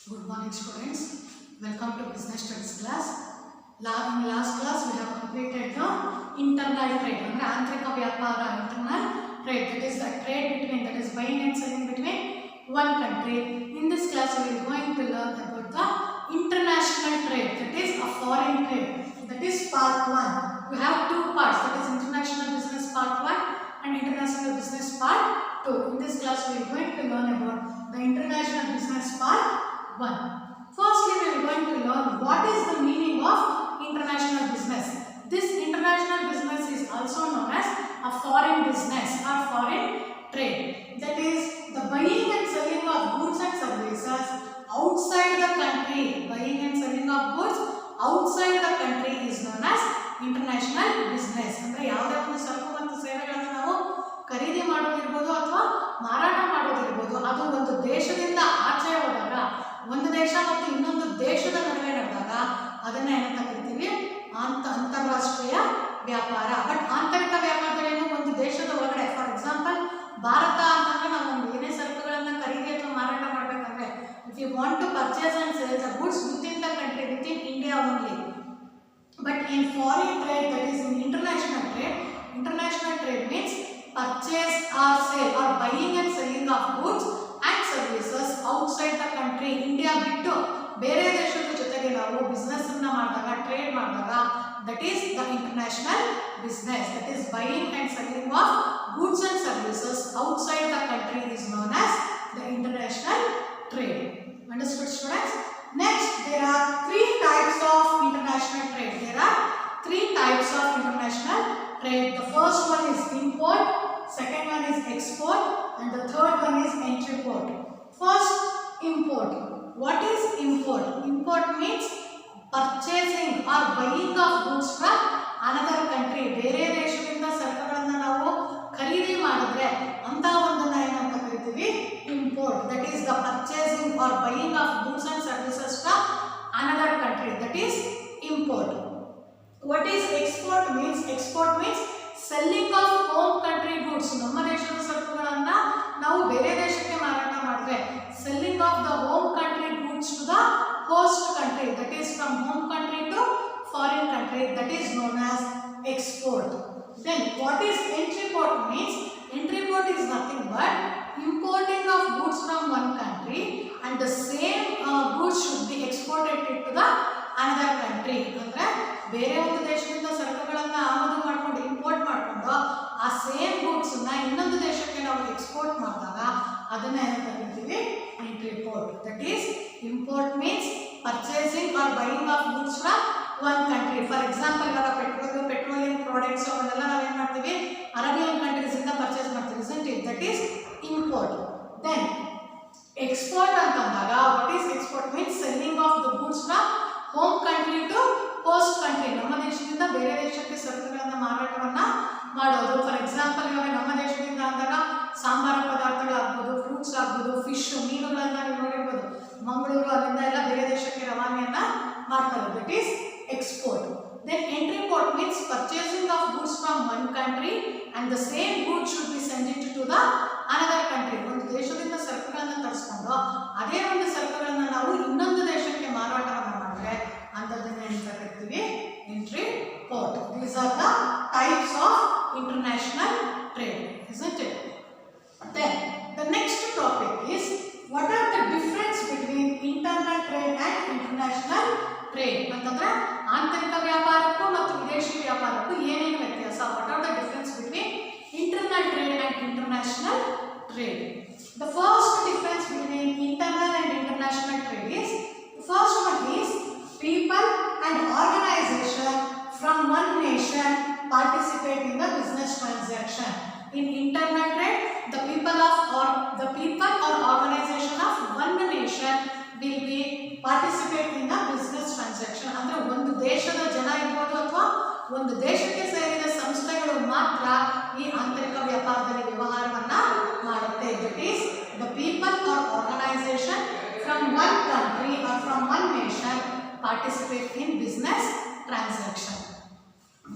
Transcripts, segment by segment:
Good morning students. Welcome to business studies class. In last class we have completed the internal trade. Antarika Vyapara, internal trade. That is the trade between, that is buying and selling between one country. In this class we are going to learn about the international trade. That is a foreign trade. That is part 1. We have two parts. That is international business part 1 and international business part 2. In this class we are going to learn about the international business part 1. Firstly, we are going to learn what is the meaning of international business. This international business is also known as a foreign business or foreign trade. That is the buying and selling of goods and services outside the country. Buying and selling of goods outside the country is known as international business. ಅಂದರೆ ಯಾವುದೇ ಒಂದು ಸರಕು ಮತ್ತು ಸೇವೆಗಳನ್ನು ನಾವು ಖರೀದಿ ಮಾಡೋದಿರಬಹುದು ಅಥವಾ ಮಾರಾಟ ಮಾಡೋದಿರಬಹುದು, ಅದು ಒಂದು ದೇಶದಿಂದ ಆಚೆ ಹೋದಾಗ, ಒಂದು ದೇಶ ಮತ್ತು ಇನ್ನೊಂದು ದೇಶದ ನಡುವೆ ನಡೆದಾಗ ಅದನ್ನ ಏನಂತ ಕರಿತೀವಿ? ಅಂತಾರಾಷ್ಟ್ರೀಯ ವ್ಯಾಪಾರ. ಬಟ್ ಆಂತರಿಕ ವ್ಯಾಪಾರದಲ್ಲಿ ಒಂದು ದೇಶದ ಒಳಗಡೆ, ಫಾರ್ ಎಕ್ಸಾಂಪಲ್ ಭಾರತ ಅಂತಂದ್ರೆ ನಾವು ಒಂದು ಏನೇ ಸರಕುಗಳನ್ನು ಖರೀದಿ ಅಥವಾ ಮಾರಾಟ ಮಾಡಬೇಕಂದ್ರೆ, if you want to purchase and sale the goods within the country, within India only. But in foreign trade, that is in international trade means purchase or sale or buying and selling of goods and services outside the country. India ಬಿಟ್ಟು ಬೇರೆ ದೇಶದ ಜೊತೆಗೆ ನಾವು business ಅನ್ನು ಮಾಡಿದಾಗ, trade ಮಾಡಿದಾಗ, that is the international business. That is buying and selling of goods and services outside the country is known as the international trade. Understood students? Next, there are three types of international trade. There are three types of international trade. The first one is import, second one is export, and the third one is export. First, import. What is import? Import means purchasing or buying of goods from another country. ಬೇರೆ ದೇಶದಿಂದ ಸರಕುಗಳನ್ನು ನಾವು ಖರೀದಿ ಮಾಡಿದ್ರೆ ಅಂತ ಒಂದನ್ನ ಏನಂತ ಕರಿತೀವಿ? Import. That is the purchasing or buying of goods and services from another country. That is import. What is export means? Export means selling of home country goods. ನಮ್ಮ ದೇಶದ ಸರಕುಗಳನ್ನ ನಾವು ಬೇರೆ ದೇಶಕ್ಕೆ ಮಾರಾಟ ಮಾಡಿದ್ರೆ, selling of the home country goods to the host country. That is from home country to foreign country. That is known as export. Then what is entry-port means? Entry-port is nothing but importing of goods from one country and the same goods should be exported to the another country. ಅಂದ್ರೆ ಬೇರೆ ಒಂದು ದೇಶದಿಂದ ಸರಕುಗಳನ್ನು ಆಮದು ಮಾಡಿಕೊಂಡು, import ಮಾಡಿಕೊಂಡು ಆ same goods ಅನ್ನ ಇನ್ನೊಂದು ದೇಶಕ್ಕೆ ನಾವು ಎಕ್ಸ್ಪೋರ್ಟ್ ಮಾಡಿದಾಗ ಅದನ್ನ ಏನಂತ ಕರಿತೀವಿ? Entry-port. That is import means purchasing R buying of goods from one country. For example ಇವಾಗ ಪೆಟ್ರೋಲಿಯಂ ಪ್ರಾಡಕ್ಟ್ಸ್ ಅವನ್ನೆಲ್ಲ ನಾವೇನು ಮಾಡ್ತೀವಿ? ಅರೇಬಿಯನ್ ಕಂಟ್ರೀಸ್ ಇಂದ ಪರ್ಚೇಸ್ ಮಾಡ್ತೀವಿ, isn't it? That is import. Then export ಅಂತಂದಾಗ, what is export means? Selling of the goods from home country to host country. ನಮ್ಮ ದೇಶದಿಂದ ಬೇರೆ ದೇಶಕ್ಕೆ ಸರಕುಗಳನ್ನ ಮಾರಾಟವನ್ನ ಮಾಡೋದು. ಫಾರ್ ಎಕ್ಸಾಂಪಲ್ ಇವಾಗ ನಮ್ಮ ದೇಶದಿಂದ ಅಂದಾಗ ಸಾಂಬಾರ ಪದಾರ್ಥಗಳಾಗ್ಬೋದು, ಫ್ರೂಟ್ಸ್ ಆಗ್ಬೋದು, ಫಿಶ್, ಮೀನುಗಳನ್ನ ನೀವು ನೋಡಿರ್ಬೋದು. ಮಂಗಳೂರು ಅಲ್ಲಿಂದ ಎಲ್ಲ ಬೇರೆ ದೇಶಕ್ಕೆ ರವಾನೆಯನ್ನ ಮಾಡ್ತಾರೆ. That is export. Then entry port means purchasing of goods from one country and the same goods should be sent it to the another country. ಒಂದು ದೇಶದಿಂದ ಸರಕುಗಳನ್ನು ತರಿಸ್ಕೊಂಡು ಅದೇ ಒಂದು ಸರಕುಗಳನ್ನು ನಾವು ಇನ್ನೊಂದು ದೇಶಕ್ಕೆ ಮಾರಾಟವನ್ನು ಮಾಡಿದ್ರೆ ಅಂತದನ್ನ ಏನಂತ ಕರಿತೀವಿ? Entry port. These are the types of international trade, isn't it? Then the next topic is what are the difference between internal trade and international trade. ಅಂತಂದ್ರೆ ಆಂತರಿಕ ವ್ಯಾಪಾರಕ್ಕೂ ಮತ್ತು ವಿದೇಶಿ ವ್ಯಾಪಾರಕ್ಕೂ ಏನೇನು ವ್ಯತ್ಯಾಸ? What are the difference between internal trade and international trade? The first difference between internal and international trade is, the first one is people and organization from one nation participate in the business transaction. In internal trade, the people or organization of one nation will be participate in the business transaction. ಅಂದ್ರೆ ಒಂದು ದೇಶದ ಜನ ಇರ್ಬೋದು ಅಥವಾ ಒಂದು ದೇಶಕ್ಕೆ ಸೇರಿದ ಸಂಸ್ಥೆಗಳು ಮಾತ್ರ ಈ ಆಂತರಿಕ ವ್ಯಾಪಾರದಲ್ಲಿ ವ್ಯವಹಾರವನ್ನ ಮಾಡುತ್ತೆ. That is the people or organization from one country or from one nation participate in business transaction.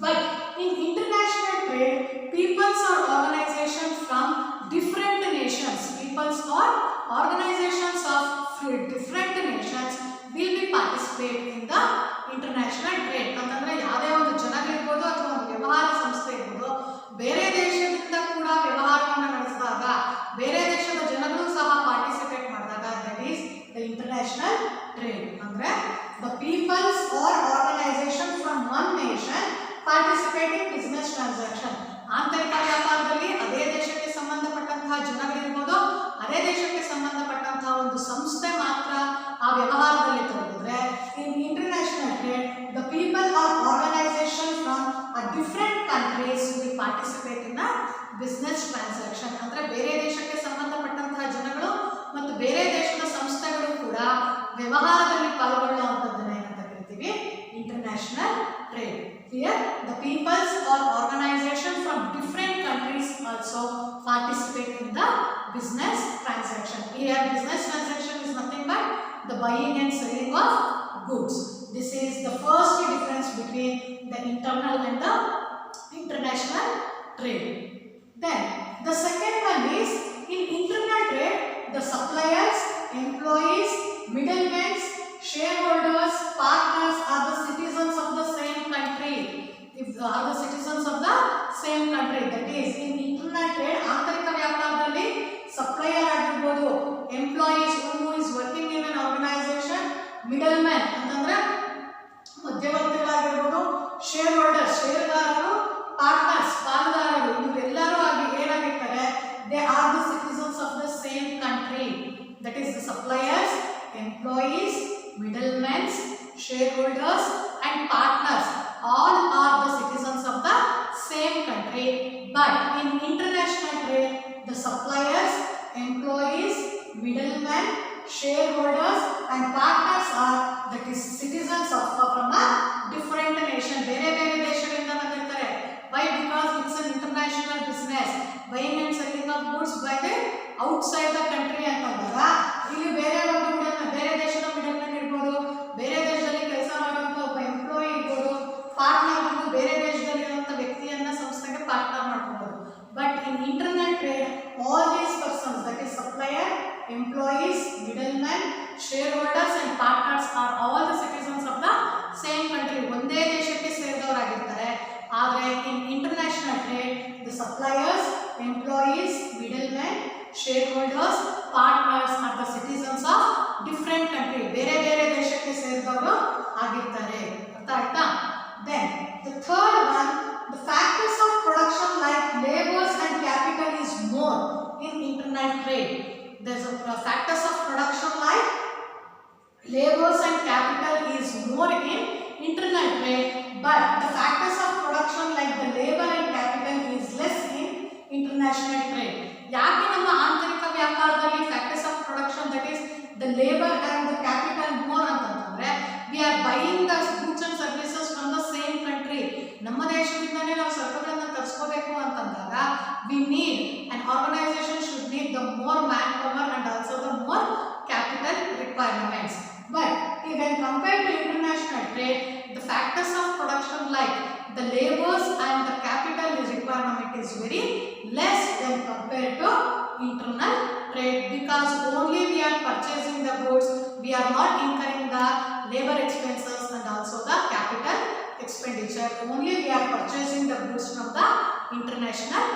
But in international trade, peoples or organizations from different nations, peoples or organizations of different nations business transaction. Here business transaction is nothing but the buying and selling of goods. This is the first difference between the internal and the international trade. Then the second one is in internal trade, the suppliers, employees, middlemen, shareholders, partners are the citizens of the same country. If they are the citizens of the same country, that is in internal trade, ಆಂತರಿಕ ವ್ಯಾಪಾರದಲ್ಲಿ supplier ಆಗಿರಬಹುದು, employees who is working in an organization, middleman ಅಂತಂದ್ರೆ ಮಧ್ಯವರ್ತಿಗಳಾಗಿರಬಹುದು, shareholders ಷೇರುದಾರರು, partners ಪಾಲುದಾರರು ಇವರೆಲ್ಲರೂ ಆಗಿ ಏನಾಗಿರ್ತಾರೆ, they are the citizens of the same country. That is the suppliers, employees, middlemen, shareholders and partners all are the citizens of the same country. But in international trade, the suppliers, employees, middlemen, shareholders and partners are that is citizens of from a different nation. ಬೇರೆ ಬೇರೆ ದೇಶಗಳಿಂದ ಬಂದಿರ್ತಾರೆ. Why? Because it's an international business. Buying and selling of goods by the outside the country ಅಂತಂದಾಗ ಇಲ್ಲಿ ಬೇರೆ ಒಂದು ಬೇರೆ ದೇಶದ ಮಿಡಲ್ಮನ್ ಇರ್ಬೋದು, ಬೇರೆ ದೇಶದಲ್ಲಿ ಕೆಲಸ ಮಾಡುವಂತ ಒಬ್ಬ ಎಂಪ್ಲಾಯಿ ಇರ್ಬೋದು, ಪಾರ್ಟ್ನರ್ ಬಂದು ಬೇರೆ ದೇಶದಲ್ಲಿ ಇರುವಂತ ವ್ಯಕ್ತಿಯನ್ನ ಸಂಸ್ಥೆಗೆ ಪಾರ್ಟ್ನರ್ ಮಾಡ್ಕೊಬಹುದು. But in internal trade all these persons, that is supplier, employees, middlemen, shareholders and partners are all the citizens of the same country. ಒಂದೇ ದೇಶಕ್ಕೆ ಸೇರಿದವರಾಗಿರ್ತಾರೆ. ಆದರೆ in international trade, the suppliers, employees, middlemen, shareholders, partners are the citizens of different country. ಬೇರೆ ಬೇರೆ ದೇಶಕ್ಕೆ ಸೇರಿದವರು ಆಗಿರ್ತಾರೆ. ಅರ್ಥ ಆಯ್ತಾ? Then the third one, the factors of production like labors and capital is more in internal trade. There's a factors of production like labors and capital is more in internal trade, but the factors of production like the labor and capital is less in international trade. ಯಾಕೆ ನಮ್ಮ ಆಂತರಿಕ ವ್ಯಾಪಾರದಲ್ಲಿ factors of production that is the labour and the capital more ಅಂತಂದ್ರೆ we are buying the goods and services from the same country. ನಮ್ಮ ದೇಶದಿಂದನೇ ನಾವು ಸರಕುಗಳನ್ನು ತರಿಸ್ಕೋಬೇಕು ಅಂತಂದಾಗ we need an organization should need the more manpower and also the more capital requirements. But when compared to international trade, the factors of production like the labors and the capital requirement is very less than compared to internal trade, because only we are purchasing the goods, we are not incurring the labor expenses and also the capital expenditure. Only we are purchasing the goods from the international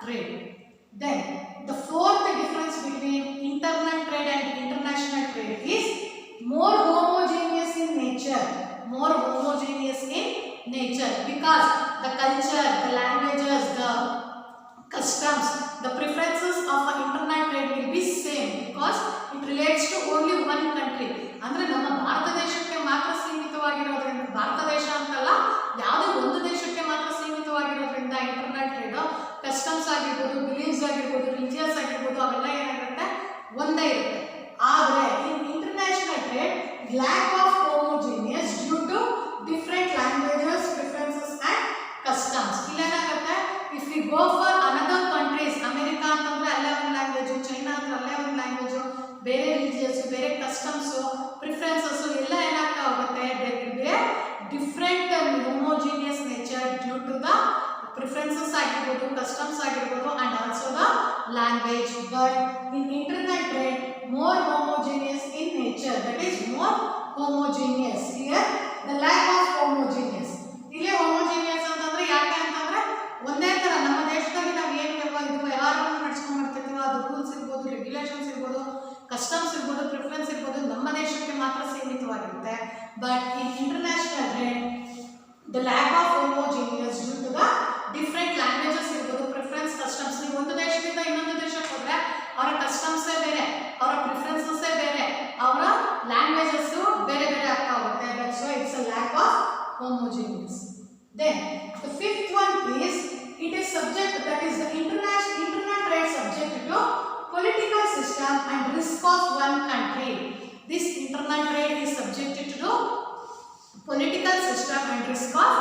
trade. Then the fourth difference between internal trade and international trade is more homogeneous in nature. More homogeneous in nature because the culture, the languages, the customs, the preferences of an internal trade will be same because it relates to only one country. ಅಂದ್ರೆ ನಮ್ಮ ಭಾರತ ದೇಶಕ್ಕೆ ಮಾತ್ರ ಸೀಮಿತವಾಗಿರೋದ್ರಿಂದ, ಭಾರತ ದೇಶ ಅಂತಲ್ಲ ಯಾವುದೇ ಒಂದು ದೇಶಕ್ಕೆ ಮಾತ್ರ ಸೀಮಿತವಾಗಿರೋದ್ರಿಂದ ಇಂಟರ್ನಲ್ ಟ್ರೇಡ್ ಕಸ್ಟಮ್ಸ್ ಆಗಿರ್ಬೋದು, ಬಿಲೀವ್ಸ್ ಆಗಿರ್ಬೋದು, ರಿಲಿಜಿಯಸ್ ಆಗಿರ್ಬೋದು ಅವೆಲ್ಲ ಏನಾಗಿರುತ್ತೆ ಒಂದೇ ಇರುತ್ತೆ. ಆದರೆ ಇನ್ international trade lack of homogeneous due to different languages, preferences and customs. ಇಲ್ಲೇನಾಗುತ್ತೆ, if we go for another countries, America ಅಂತಂದ್ರೆ ಅಲ್ಲೇ ಒಂದು ಲ್ಯಾಂಗ್ವೇಜ್, ಚೈನಾ ಅಂದ್ರೆ ಅಲ್ಲೇ ಒಂದು ಲ್ಯಾಂಗ್ವೇಜ್, ಬೇರೆ ರಿಲಿಜಿಯಸ್, ಬೇರೆ ಕಸ್ಟಮ್ಸ್, ಪ್ರಿಫರೆನ್ಸಸ್ ಎಲ್ಲ ಏನಾಗ್ತಾ ಹೋಗುತ್ತೆ, there will be a different and homogeneous nature due to the preferences ಆಗಿರ್ಬೋದು, ಕಸ್ಟಮ್ಸ್ ಆಗಿರ್ಬೋದು and also the language. But in internal trade more homogeneous in nature, that is more homogeneous. Here the lack of homogeneous. ಇಲ್ಲಿ homogeneous ಅಂತಂದ್ರೆ ಯಾಕೆ ಅಂತಂದ್ರೆ ಒಂದೇ ತರ ನಮ್ಮ ದೇಶದಲ್ಲಿ ನಾವು ಏನು ವ್ಯವಹಾರವನ್ನು ನಡೆಸ್ಕೊಂಡು ಬರ್ತಿರ್ತೀವೋ ಅದು ರೂಲ್ಸ್ ಇರ್ಬೋದು, ರೆಗ್ಯುಲೇಷನ್ಸ್ ಇರ್ಬೋದು, ಕಸ್ಟಮ್ಸ್ ಇರ್ಬೋದು, ಪ್ರಿಫರೆನ್ಸ್ ಇರ್ಬೋದು ನಮ್ಮ ದೇಶಕ್ಕೆ ಮಾತ್ರ ಸೀಮಿತವಾಗಿರುತ್ತೆ. But in international trade the lack of homogeneous due to the different languages ಇರ್ಬೋದು, ಪ್ರಿಫರೆನ್ಸ್, ಕಸ್ಟಮ್ಸ್. ನೀವು ಒಂದು ದೇಶದಿಂದ ಇನ್ನೊಂದು ದೇಶಕ್ಕೆ ಹೋದ್ರೆ ಅವರ ಕಸ್ಟಮ್ಸೇ ಬೇರೆ, ಅವರ ಪ್ರಿಫರೆನ್ಸಸ್ಸೇ ಬೇರೆ, ಅವರ ಲ್ಯಾಂಗ್ವೇಜಸ್ ಬೇರೆ ಬೇರೆ ಆಗ್ತಾ ಹೋಗುತ್ತೆ. That's why it's a lack of homogeneous. Then the fifth one is it is subject, that is the internal trade subject to political system and risk of one country. This internal trade is subjected to political system and risk of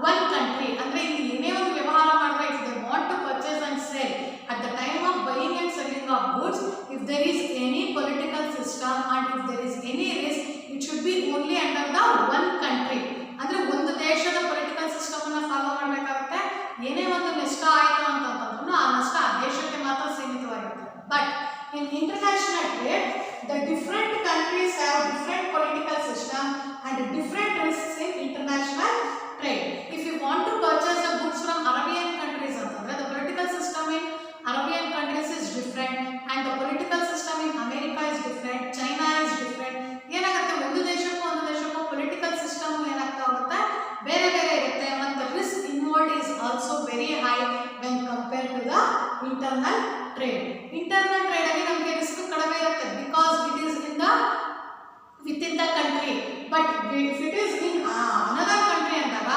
one country. ಅಂದ್ರೆ ಇಲ್ಲಿ ಏನೇ ಒಂದು ವ್ಯವಹಾರ ಮಾಡಿದ್ರೆ if they want to purchase and sell at the time of buying and selling of goods and if there is any risk, it should be only under the one country. ಅಂದ್ರೆ ಒಂದು ದೇಶದ political system ಅನ್ನು follow ಮಾಡಬೇಕಾಗುತ್ತೆ. ಏನೇ ಒಂದು ನಷ್ಟ ಆಯಿತು ಅಂತಂದ್ರೂ ಆ ನಷ್ಟ ಆ ದೇಶಕ್ಕೆ ಮಾತ್ರ ಸೀಮಿತವಾಗಿರುತ್ತೆ. But in international trade, the different countries have different political system and different risks in international trade. If you want to purchase the goods from Arabian countries, the political system in Arabian countries is different and the political system in America is different, China is different. ಏನಾಗುತ್ತೆ ಒಂದು ದೇಶಕ್ಕೂ political system ಏನಾಗ್ತಾ ಹೋಗುತ್ತೆ ಬೇರೆ ಬೇರೆ ಇರುತ್ತೆ ಮತ್ತು risk involved is also very high when compared to the internal trade. Internal trade ಅಲ್ಲಿ ನಮಗೆ risk ಕಡಿಮೆ ಇರುತ್ತೆ because it is in the within the country, but if it is in another country ಅಂದಾಗ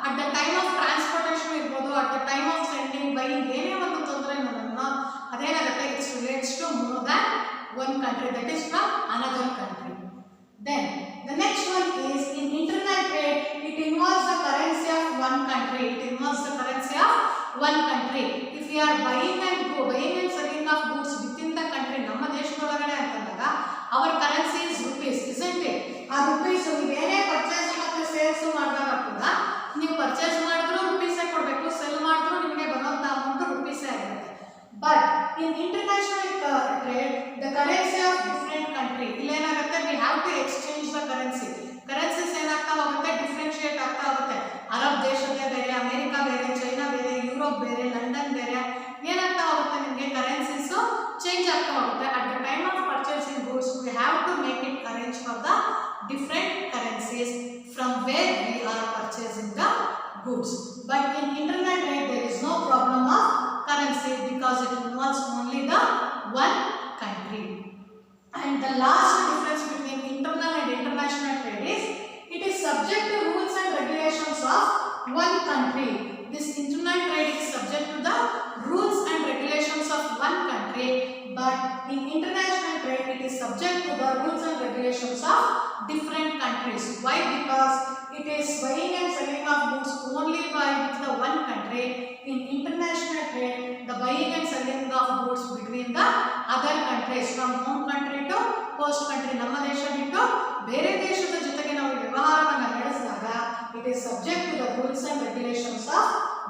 at the time of transportation ಇರ್ಬೋದು, at the time of sending buying ಏನೇ ಒಂದು ತೊಂದರೆ ಅನ್ನೋದನ್ನ ಅದೇನಾಗುತ್ತೆ it relates to more than one country, that is from another country. Then the next one is in internal trade, it involves the currency of one country. It involves the currency of one country. If we are buying and selling of goods within the country, ನಮ್ಮ ದೇಶದೊಳಗಡೆ ಅಂತಂದಾಗ our currency is rupees, isn't it? ಆ rupees ನೀವು ಏನೇ purchase ಮತ್ತು sales ಮಾಡಿದಾಗ ಕೂಡ ನೀವು purchase ಮಾಡಿದ್ರು ರೂಪೀಸೇ ಕೊಡಬೇಕು, ಸೆಲ್ ಮಾಡಿದ್ರು ನಿಮಗೆ ಬರುವಂತ ಅಮೌಂಟ್ ರೂಪೀಸೇ ಆಗಿರುತ್ತೆ. But in international trade the currency of different country, ಇಲ್ಲೇನಾಗುತ್ತೆ we have to exchange the currency. Currencies ಏನಾಗ್ತಾ ಹೋಗುತ್ತೆ ಡಿಫ್ರೆನ್ಶಿಯೇಟ್ ಆಗ್ತಾ ಹೋಗುತ್ತೆ. ಅರಬ್ ದೇಶದೇ ಬೇರೆ, ಅಮೆರಿಕ ಬೇರೆ, ಚೈನಾ ಬೇರೆ, ಯುರೋಪ್ ಬೇರೆ, ಲಂಡನ್ ಬೇರೆ, ಏನಾಗ್ತಾ ಹೋಗುತ್ತೆ ನಿಮಗೆ ಕರೆನ್ಸೀಸ್ ಚೇಂಜ್ ಆಗ್ತಾ ಹೋಗುತ್ತೆ. At the time of purchasing goods we have to make it arrange for the different currencies from where we are purchasing the goods. But in internal trade there is no problem of currency because it involves only the one country. And the last difference between internal and international trade is it is subject to rules and regulations of one country. This internal trade is subject to the rules and regulations of one country, but in international trade it is subject to the rules and regulations of different countries. Why? Because it is buying and selling of goods only by the one country. In international trade, the buying and selling of goods between the other countries, from home country to host country, ನಮ್ಮ ದೇಶ ಬಿಟ್ಟು ಬೇರೆ ದೇಶದ ಜೊತೆಗೆ ನಾವು ವ್ಯವಹಾರವನ್ನು ನಡೆಸಿದಾಗ it is subject to the rules and regulations of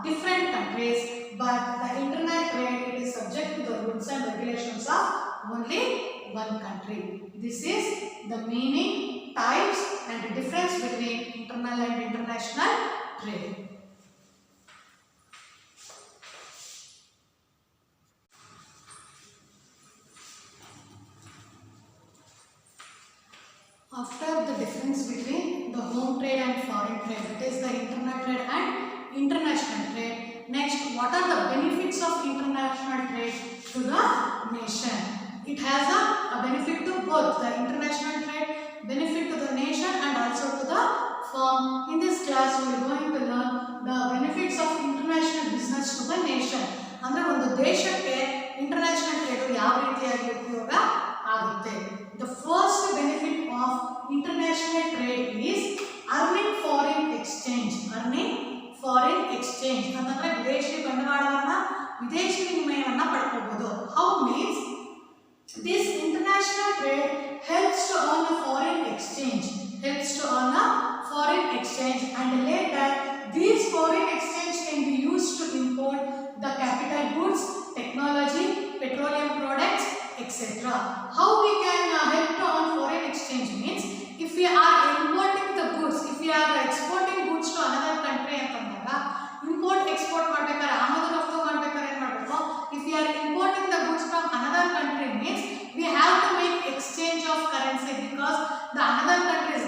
different countries, but the internal trade it is subject to the rules and regulations of only one country. This is the meaning, types and the difference between internal and international trade. After the difference between the home trade and foreign trade, that is the internal trade and international trade. Next, what are the benefits of international trade to the nation? It has a benefit to both the international trade, benefit to the nation and also to the firm. In this class we are going to learn the benefits of international business to the nation. ಅಂದ್ರೆ ಒಂದು ದೇಶಕ್ಕೆ international trade ಯಾವ ರೀತಿಯಾಗಿ ಉಪಯೋಗ ಆಗುತ್ತೆ. The first benefit of international trade is earning foreign exchange. Earning foreign exchange ಅಂತಂದ್ರೆ ವಿದೇಶಿ ಬಂಡವಾಳವನ್ನ ವಿದೇಶಿ ವಿನಿಮಯವನ್ನ ಪಡ್ಕೋಬಹುದು. How means this international trade helps to earn a foreign exchange, and later these foreign exchange can be used to import the capital goods, technology, petroleum products, etc. How we can help to earn foreign exchange means if we are importing the goods, if we are exporting goods to another country ಅಂತಂದಾಗ import export ಮಾಡಬೇಕಾದ್ರೆ ಆಮದು ರಫ್ತು ಮಾಡಬೇಕಾದ್ರೆ ಏನು ಮಾಡಬೇಕು, if we are importing the goods from another country means we have to make exchange of currency because the other countries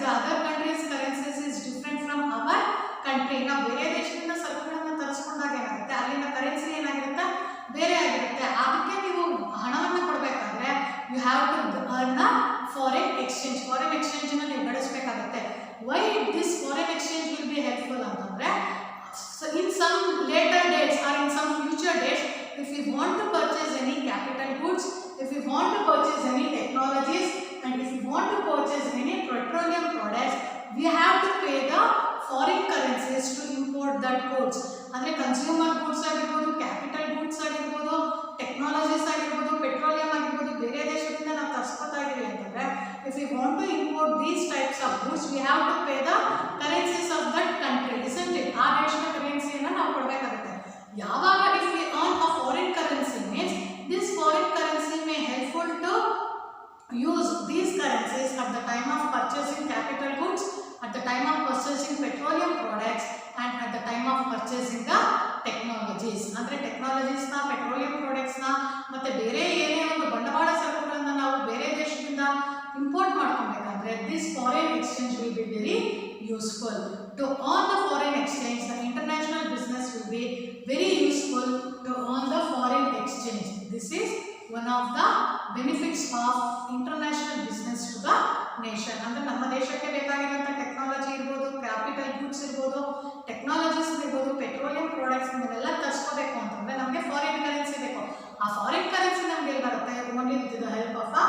currencies is different from our country. ನಾವು ಬೇರೆ ದೇಶದಿಂದ ಸರಕುಗಳನ್ನು ತರಿಸ್ಕೊಂಡಾಗ ಏನಾಗುತ್ತೆ ಅಲ್ಲಿನ ಕರೆನ್ಸಿ ಏನಾಗಿರುತ್ತೆ ಬೇರೆ ಆಗಿರುತ್ತೆ. ಅದಕ್ಕೆ ನೀವು ಹಣವನ್ನು ಕೊಡಬೇಕಾದ್ರೆ you have to earn a foreign exchange. Foreign exchange ಅನ್ನು ನೀವು ನಡೆಸಬೇಕಾಗುತ್ತೆ. Why this foreign exchange will be helpful ಅಂತಂದ್ರೆ so in some later dates or in some future dates if we want to purchase any capital goods, if we want to purchase any technologies and if we want to purchase any petroleum products, we have to pay the foreign currencies to import that goods. ಅಂದ್ರೆ consumer goods ಆಗಿರ್ಬೋದು, capital goods ಆಗಿರ್ಬೋದು, technologies ಆಗಿರ್ಬೋದು, petroleum ಆಗಿರ್ಬೋದು, ಬೇರೆ ದೇಶದಿಂದ ನಾವು ತರಿಸ್ಕೊತಾ ಇದೀವಿ ಅಂತಂದ್ರೆ at the time of purchasing capital goods, at the time of purchasing petroleum products, and at the time of purchasing the technologies. ಅಂದರೆ ಟೆಕ್ನಾಲಜೀಸ್ನ, ಪೆಟ್ರೋಲಿಯಂ ಪ್ರಾಡಕ್ಟ್ಸ್ನ ಮತ್ತು ಬೇರೆ ಏನೇ ಒಂದು ಬಂಡವಾಳ ಸರಕುಗಳನ್ನು ನಾವು ಬೇರೆ ದೇಶದಿಂದ ಇಂಪೋರ್ಟ್ ಮಾಡ್ಕೊಬೇಕಂದ್ರೆ this foreign exchange will be very useful. To earn the foreign exchange, the international business will be very useful to earn the foreign exchange. This is one of the benefits of international business to the nation. ಅಂದರೆ ನಮ್ಮ ದೇಶಕ್ಕೆ ಬೇಕಾಗಿರುವಂಥ technology ಇರ್ಬೋದು, capital goods ಇರ್ಬೋದು, technologies ಇರ್ಬೋದು, petroleum products ಇವನ್ನೆಲ್ಲ ತರಿಸ್ಕೋಬೇಕು ಅಂತಂದರೆ ನಮಗೆ ಫಾರಿನ್ ಕರೆನ್ಸಿ ಬೇಕು. ಆ ಫಾರಿನ್ ಕರೆನ್ಸಿ ನಮಗೆ ಬರುತ್ತೆ only with the help of a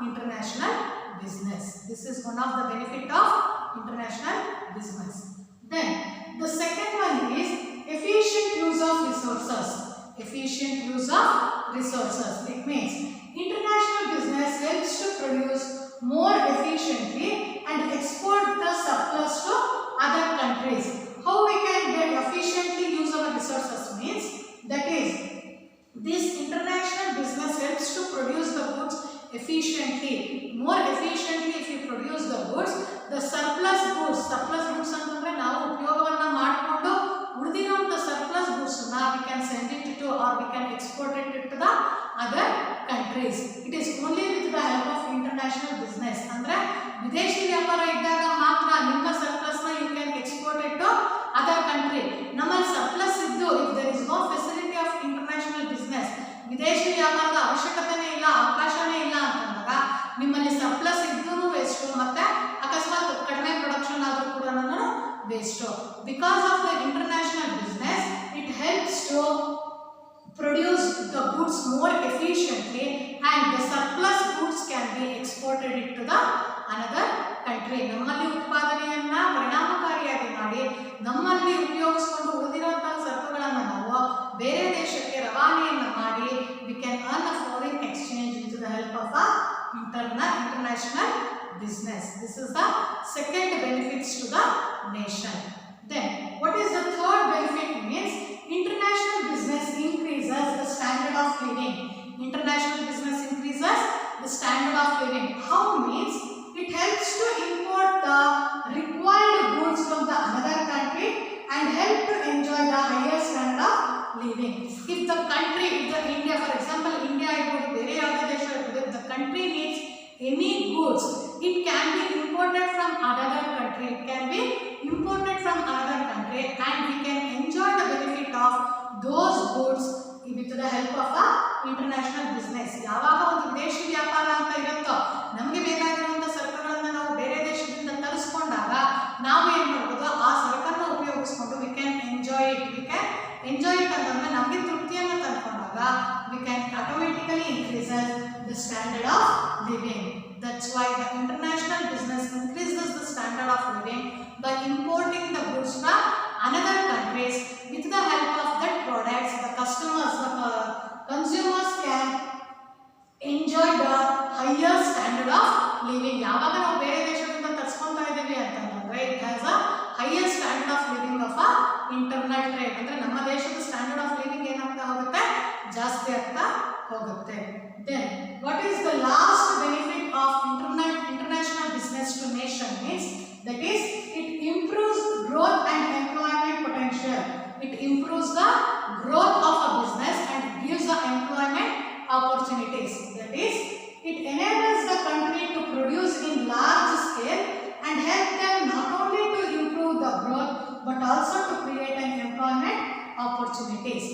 international business. This is one of the benefit of international business. Then the second one is efficient use of resources. Efficient use of resources. It means international business helps to produce more efficiently and export the surplus to other countries. How we can get efficiently use our resources means that is this international business helps to produce the goods efficiently. More efficiently if you produce the goods, the surplus goods ಅಂತಂದ್ರೆ ನಾವು ಉಪಯೋಗವನ್ನ ಮಾಡಿಕೊಂಡು ಉಳಿದಿರುವಂತ surplus goods ನ we can send it to or we can export it to the other countries. It is only with the help of international business. ಅಂದ್ರೆ ವಿದೇಶಿ ವ್ಯಾಪಾರ ಇದ್ದಾಗ ಮಾತ್ರ ನಿಮ್ಮ surplus ನ you can export it to other country. ನಮ್ಮಲ್ಲಿ surplus ಇದ್ದು if there is no facility of international business, ವಿದೇಶಿ ವ್ಯಾಪಾರದ ಅವಶ್ಯಕತೆನೇ ಇಲ್ಲ, ಅವಕಾಶನೇ ಇಲ್ಲ ಅಂತಂದಾಗ ನಿಮ್ಮಲ್ಲಿ ಸರ್ಪ್ಲಸ್ ಇದ್ದೂ ವೇಸ್ಟು, ಮತ್ತೆ ಅಕಸ್ಮಾತ್ ಕಡಿಮೆ ಪ್ರೊಡಕ್ಷನ್ ಆದರೂ ಕೂಡ waste. Because of the international business it helps to produce the goods more efficiently and the surplus goods can be exported it to the another country. ನಮ್ಮಲ್ಲಿ ಉತ್ಪಾದನೆಯನ್ನ ಪರಿಣಾಮಕಾರಿಯಾಗಿ ಮಾಡಿ ನಮ್ಮಲ್ಲಿ ಉಪಯೋಗಿಸಿಕೊಂಡು ಉಳಿದಿರುವಂತಹ ಸರಕುಗಳನ್ನು ನಾವು ಬೇರೆ ದೇಶಕ್ಕೆ ರವಾನೆಯನ್ನು ಮಾಡಿ we can earn a foreign exchange with the help of a international business. This is the second benefits to the nation. Then what is the third benefit means international business increases the standard of living. International business increases the standard of living. How means it helps to import the required goods from the another country and help to enjoy the higher standard of living. If the country, if the India, for example, India is very other ದೇಶ ಇರ್ತದೆ, if the country needs any goods, it can be imported from another country. It can be imported from another country and we can enjoy the benefit of those goods with the help of a international business. ಯಾವಾಗ ಒಂದು ವಿದೇಶಿ ವ್ಯಾಪಾರ ಅಂತ ಇರುತ್ತೋ ನಮಗೆ ಬೇಕಾಗಿರುವಂಥ ಸರಕುಗಳನ್ನು ನಾವು ಬೇರೆ ದೇಶದಿಂದ ತರಿಸ್ಕೊಂಡಾಗ ನಾವು ಏನು ಮಾಡ್ಬೋದು, ಆ ಸರಕನ್ನು ಉಪಯೋಗಿಸ್ಕೊಂಡು we can enjoy it. ಅಂತಂದ್ರೆ ನಮಗೆ ತೃಪ್ತಿಯನ್ನು ತಂದುಕೊಂಡಾಗ we can automatically increases the standard of living. That's why the international business increases the standard of living by importing the goods from another countries. With the help of that products, the customers, the consumers can enjoy the higher standard of living. ಯಾವಾಗ ನಾವು ಬೇರೆ ದೇಶದಿಂದ ತರಿಸ್ಕೊಂತಾ ಇದ್ದೀವಿ ಅಂತಂದ್ರೆ it has a higher standard of living of a internal trade. ಅಂದ್ರೆ ನಮ್ಮ ದೇಶದ standard of living ಏನಾಗ್ತಾ ಹೋಗುತ್ತೆ, ಜಾಸ್ತಿ ಆಗ್ತಾ ಹೋಗುತ್ತೆ. Then what is the last benefit of international business to nation means that is it improves growth and employment potential. It improves the growth of a business and gives the employment opportunities. That is it enables the country to produce in large scale and help them not only to improve the growth but also to create an employment opportunities.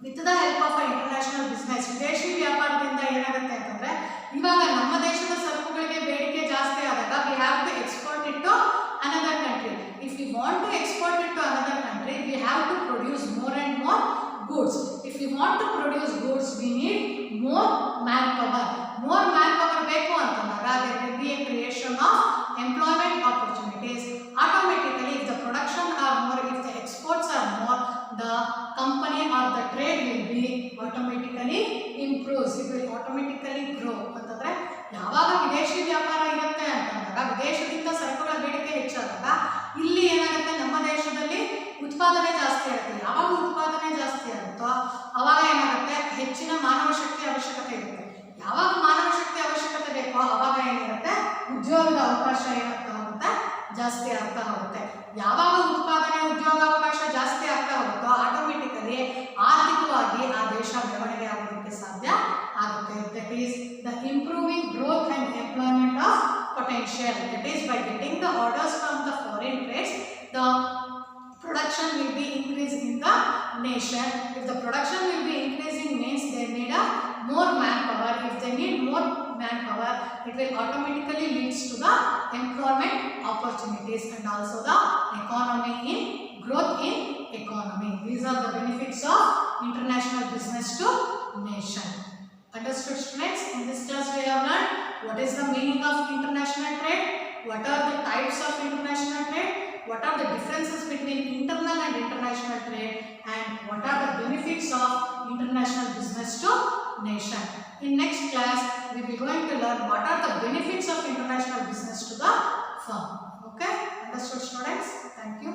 With the help of an international business, ವಿದೇಶಿ ವ್ಯಾಪಾರದಿಂದ ಏನಾಗುತ್ತೆ ಅಂತಂದ್ರೆ ಇವಾಗ ನಮ್ಮ ದೇಶದ ಸರಕುಗಳಿಗೆ ಬೇಡಿಕೆ ಜಾಸ್ತಿ ಆದಾಗ we have to export it to another country. If we want to export it to another country, we have to produce more and more goods. If we want to produce goods, we need more manpower. More manpower ಬೇಕು ಅಂತಂದಾಗ there will be a creation of employment opportunities. Automatically, if the production are more, if the exports are more, the company or the trade will be automatically improves. It will automatically grow. ಅಂತಂದ್ರೆ that is the improving growth and employment of potential. That is, by getting the orders from the foreign trades, the production will be increased in the nation. If the production will be increasing means they need a more manpower. If they need more manpower, it will automatically leads to the employment opportunities and also the economy in growth in economy. These are the benefits of international business to nation. Understood, students? In this class we have learned what is the meaning of international trade, what are the types of international trade, what are the differences between internal and international trade, and what are the benefits of international business to nation. In next class, we will going to learn what are the benefits of international business to the firm. Okay? Understood, students? Thank you.